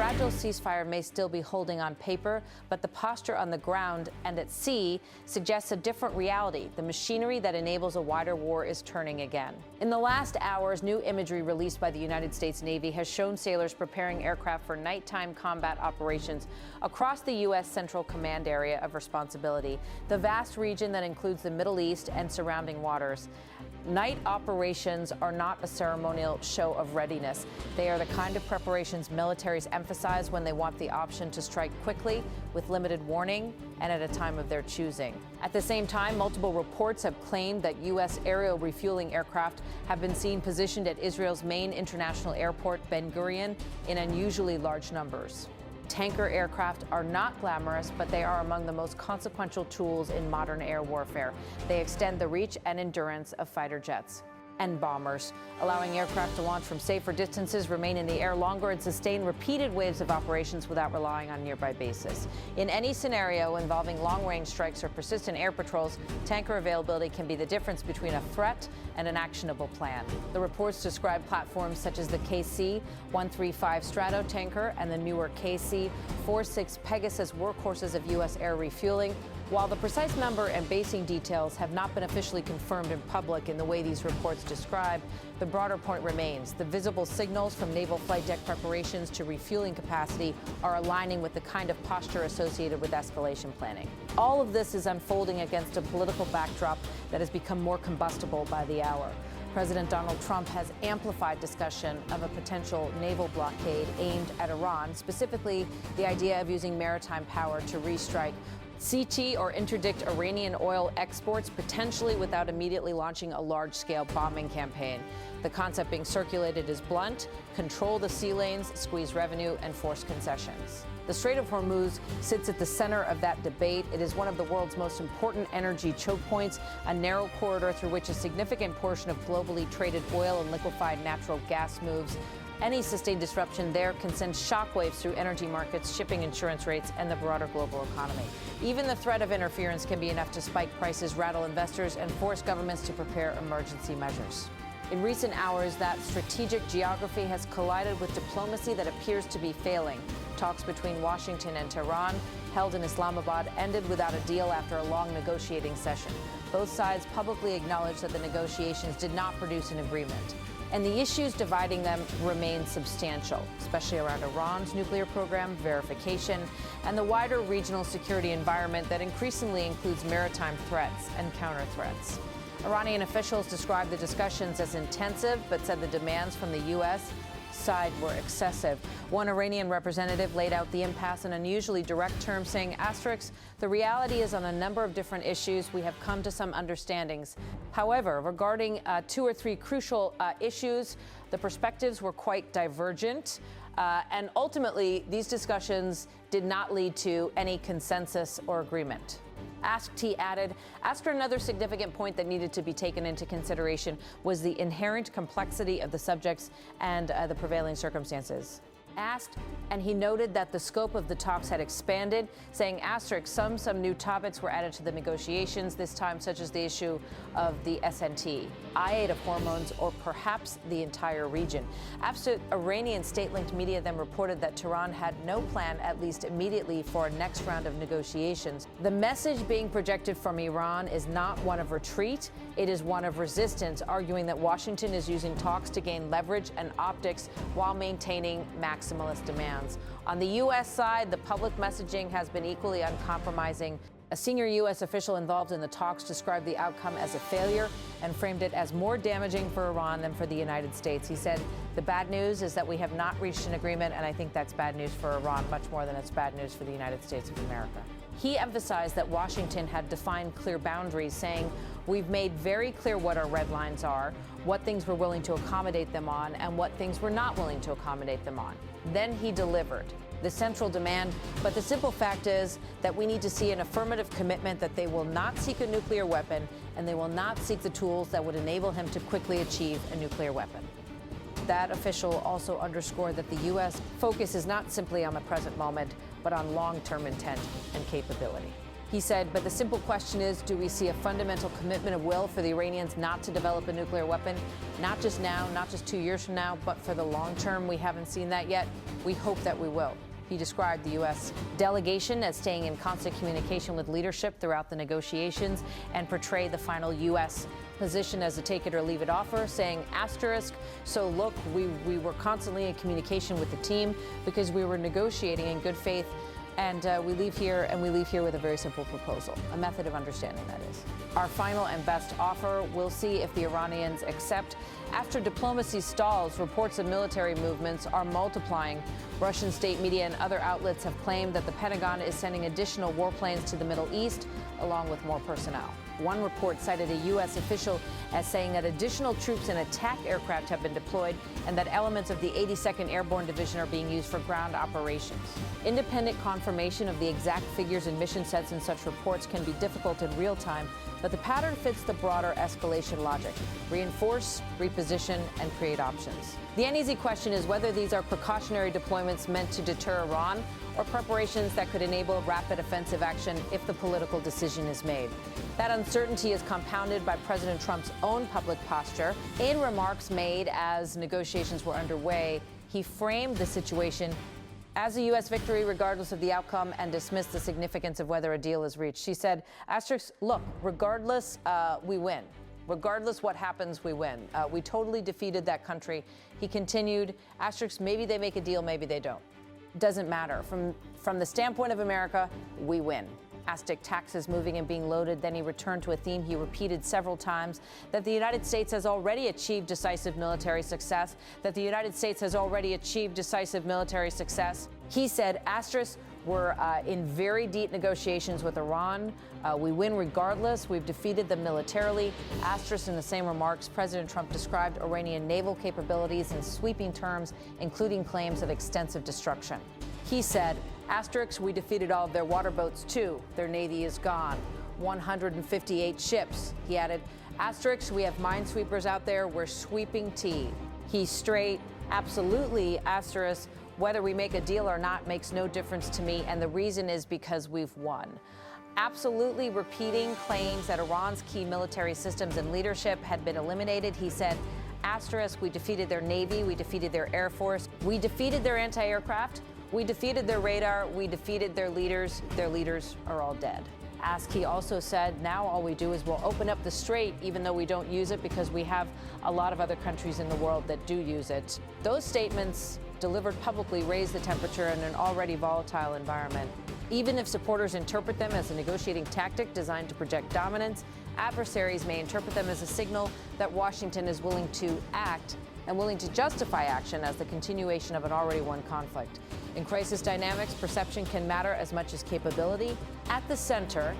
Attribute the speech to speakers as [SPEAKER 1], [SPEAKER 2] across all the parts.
[SPEAKER 1] fragile ceasefire may still be holding on paper, but the posture on the ground and at sea suggests a different reality. The machinery that enables a wider war is turning again. In the last hours, new imagery released by the United States Navy has shown sailors preparing aircraft for nighttime combat operations across the U.S. Central Command area of responsibility, the vast region that includes the Middle East and surrounding waters. Night operations are not a ceremonial show of readiness. They are the kind of preparations militaries emphasize when they want the option to strike quickly, with limited warning, and at a time of their choosing. At the same time, multiple reports have claimed that U.S. aerial refueling aircraft have been seen positioned at Israel's main international airport, Ben Gurion, in unusually large numbers. Tanker aircraft are not glamorous, but they are among the most consequential tools in modern air warfare. They extend the reach and endurance of fighter jets and bombers, allowing aircraft to launch from safer distances, remain in the air longer, and sustain repeated waves of operations without relying on nearby bases. In any scenario involving long-range strikes or persistent air patrols, tanker availability can be the difference between a threat and an actionable plan. The reports describe platforms such as the KC-135 Strato tanker and the newer KC-46 Pegasus workhorses of U.S. air refueling. While the precise number and basing details have not been officially confirmed in public in the way these reports describe, the broader point remains. The visible signals from naval flight deck preparations to refueling capacity are aligning with the kind of posture associated with escalation planning. All of this is unfolding against a political backdrop that has become more combustible by the hour. President Donald Trump has amplified discussion of a potential naval blockade aimed at Iran, specifically the idea of using maritime power to restrike CT or interdict Iranian oil exports, potentially without immediately launching a large-scale bombing campaign. The concept being circulated is blunt: control the sea lanes, squeeze revenue, and force concessions. The Strait of Hormuz sits at the center of that debate. It is one of the world's most important energy choke points, a narrow corridor through which a significant portion of globally traded oil and liquefied natural gas moves. Any sustained disruption there can send shockwaves through energy markets, shipping insurance rates, and the broader global economy. Even the threat of interference can be enough to spike prices, rattle investors, and force governments to prepare emergency measures. In recent hours, that strategic geography has collided with diplomacy that appears to be failing. Talks between Washington and Tehran, held in Islamabad, ended without a deal after a long negotiating session. Both sides publicly acknowledged that the negotiations did not produce an agreement. And the issues dividing them remain substantial, especially around Iran's nuclear program, verification, and the wider regional security environment that increasingly includes maritime threats and counter-threats. Iranian officials described the discussions as intensive, but said the demands from the U.S. side were excessive. One Iranian representative laid out the impasse in unusually direct terms, saying, "The reality is on a number of different issues, we have come to some understandings. However, regarding two or three crucial issues, the perspectives were quite divergent. And ultimately, these discussions did not lead to any consensus or agreement." Asked, he added, another significant point that needed to be taken into consideration was the inherent complexity of the subjects and the prevailing circumstances. Asked, and he noted that the scope of the talks had expanded, saying, some new topics were added to the negotiations, this time such as the issue of the SNT, I-8 of hormones, or perhaps the entire region. After Iranian state-linked media then reported that Tehran had no plan, at least immediately, for a next round of negotiations. The message being projected from Iran is not one of retreat, it is one of resistance, arguing that Washington is using talks to gain leverage and optics while maintaining maximalist demands. On the U.S. side, the public messaging has been equally uncompromising. A senior U.S. official involved in the talks described the outcome as a failure and framed it as more damaging for Iran than for the United States. He said, "The bad news is that we have not reached an agreement, and I think that's bad news for Iran much more than it's bad news for the United States of America." He emphasized that Washington had defined clear boundaries, saying, "We've made very clear what our red lines are, what things we're willing to accommodate them on, and what things we're not willing to accommodate them on." Then he delivered the central demand, but the simple fact is that we need to see an affirmative commitment that they will not seek a nuclear weapon and they will not seek the tools that would enable him to quickly achieve a nuclear weapon. That official also underscored that the U.S. focus is not simply on the present moment, but on long-term intent and capability. He said, but the simple question is, do we see a fundamental commitment of will for the Iranians not to develop a nuclear weapon? Not just now, not just 2 years from now, but for the long term. We haven't seen that yet. We hope that we will. He described the U.S. delegation as staying in constant communication with leadership throughout the negotiations and portrayed the final U.S. position as a take-it-or-leave-it offer, saying, asterisk, so look, we were constantly in communication with the team because we were negotiating in good faith. And we leave here with a very simple proposal, a method of understanding, that is. Our final and best offer, we'll see if the Iranians accept. After diplomacy stalls, reports of military movements are multiplying. Russian state media and other outlets have claimed that the Pentagon is sending additional warplanes to the Middle East, along with more personnel. One report cited a U.S. official as saying that additional troops and attack aircraft have been deployed and that elements of the 82nd Airborne Division are being used for ground operations. Independent confirmation of the exact figures and mission sets in such reports can be difficult in real time, but the pattern fits the broader escalation logic: reinforce, reposition, and create options. The uneasy question is whether these are precautionary deployments meant to deter Iran or preparations that could enable rapid offensive action if the political decision is made. That uncertainty is compounded by President Trump's own public posture. In remarks made as negotiations were underway, he framed the situation as a U.S. victory regardless of the outcome and dismissed the significance of whether a deal is reached. She said, asterisk, look, regardless, we win. Regardless what happens, we win. We totally defeated that country. He continued, asterisk, maybe they make a deal, maybe they don't. Doesn't matter. From the standpoint of America, we win. Asterisk, taxes moving and being loaded. Then he returned to a theme he repeated several times, that the United States has already achieved decisive military success, that the United States has already achieved decisive military success. He said, asterisk, we're in very deep negotiations with Iran. We win regardless. We've defeated them militarily. Asterisk, in the same remarks, President Trump described Iranian naval capabilities in sweeping terms, including claims of extensive destruction. He said, asterisk, we defeated all of their water boats, too. Their navy is gone. 158 ships. He added, asterisk, we have minesweepers out there. We're sweeping T. He's straight. Absolutely, asterisk. Whether we make a deal or not makes no difference to me, and the reason is because we've won. Absolutely repeating claims that Iran's key military systems and leadership had been eliminated. He said, asterisk, we defeated their navy, we defeated their air force, we defeated their anti-aircraft, we defeated their radar, we defeated their leaders are all dead. He also said, now all we do is we'll open up the strait, even though we don't use it because we have a lot of other countries in the world that do use it. Those statements delivered publicly raise the temperature in an already volatile environment. Even if supporters interpret them as a negotiating tactic designed to project dominance, adversaries may interpret them as a signal that Washington is willing to act and willing to justify action as the continuation of an already won conflict. In crisis dynamics, perception can matter as much as capability. At the center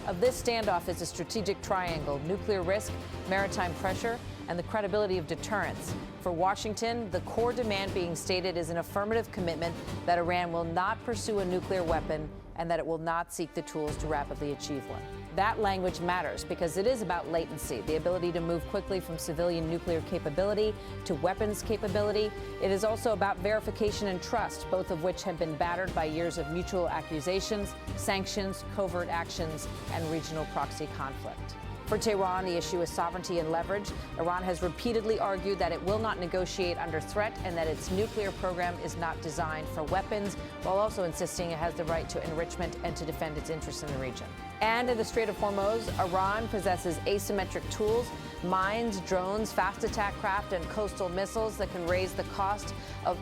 [SPEAKER 1] of this standoff is a strategic triangle: nuclear risk, maritime pressure, and the credibility of deterrence. For Washington, the core demand being stated is an affirmative commitment that Iran will not pursue a nuclear weapon and that it will not seek the tools to rapidly achieve one. That language matters because it is about latency, the ability to move quickly from civilian nuclear capability to weapons capability. It is also about verification and trust, both of which have been battered by years of mutual accusations, sanctions, covert actions, and regional proxy conflict. For Tehran, the issue is sovereignty and leverage. Iran has repeatedly argued that it will not negotiate under threat and that its nuclear program is not designed for weapons, while also insisting it has the right to enrichment and to defend its interests in the region. And in the Strait of Hormuz, Iran possesses asymmetric tools, mines, drones, fast attack craft, and coastal missiles that can raise the cost of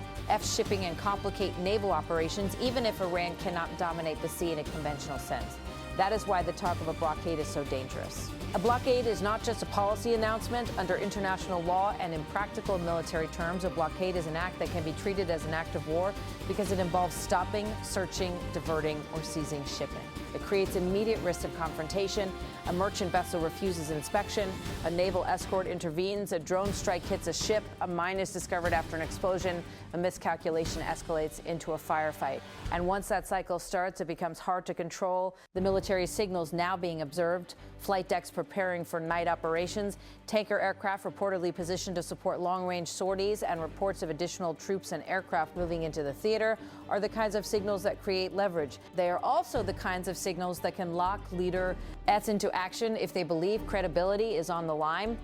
[SPEAKER 1] shipping and complicate naval operations, even if Iran cannot dominate the sea in a conventional sense. That is why the talk of a blockade is so dangerous. A blockade is not just a policy announcement. Under international law and in practical military terms, a blockade is an act that can be treated as an act of war because it involves stopping, searching, diverting, or seizing shipping. It creates immediate risk of confrontation. A merchant vessel refuses inspection. A naval escort intervenes. A drone strike hits a ship. A mine is discovered after an explosion. A miscalculation escalates into a firefight. And once that cycle starts, it becomes hard to control. The military signals now being observed. Flight decks preparing for night operations. Tanker aircraft reportedly positioned to support long-range sorties, and reports of additional troops and aircraft moving into the theater are the kinds of signals that create leverage. They are also the kinds of signals that can lock leader S into action if they believe credibility is on the line.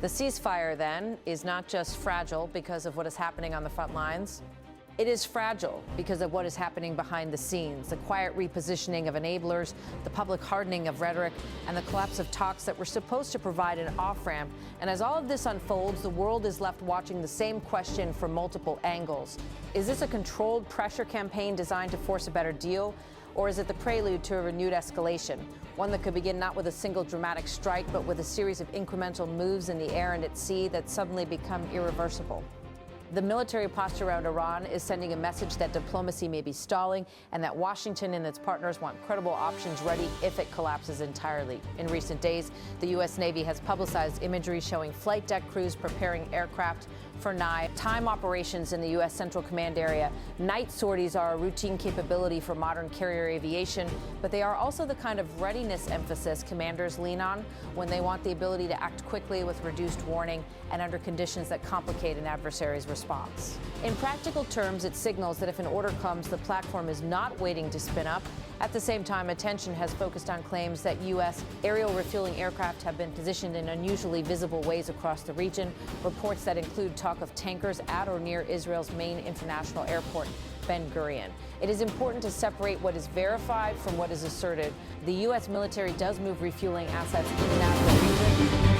[SPEAKER 1] The ceasefire, then, is not just fragile because of what is happening on the front lines. It is fragile because of what is happening behind the scenes, the quiet repositioning of enablers, the public hardening of rhetoric, and the collapse of talks that were supposed to provide an off-ramp. And as all of this unfolds, the world is left watching the same question from multiple angles. Is this a controlled pressure campaign designed to force a better deal? Or is it the prelude to a renewed escalation, one that could begin not with a single dramatic strike, but with a series of incremental moves in the air and at sea that suddenly become irreversible? The military posture around Iran is sending a message that diplomacy may be stalling and that Washington and its partners want credible options ready if it collapses entirely. In recent days, the U.S. Navy has publicized imagery showing flight deck crews preparing aircraft for nighttime operations in the U.S. Central Command area. Night sorties are a routine capability for modern carrier aviation, but they are also the kind of readiness emphasis commanders lean on when they want the ability to act quickly with reduced warning and under conditions that complicate an adversary's response. In practical terms, it signals that if an order comes, the platform is not waiting to spin up. At the same time, attention has focused on claims that U.S. aerial refueling aircraft have been positioned in unusually visible ways across the region, reports that include talk of tankers at or near Israel's main international airport, Ben Gurion. It is important to separate what is verified from what is asserted. The U.S. military does move refueling assets in and out of the region.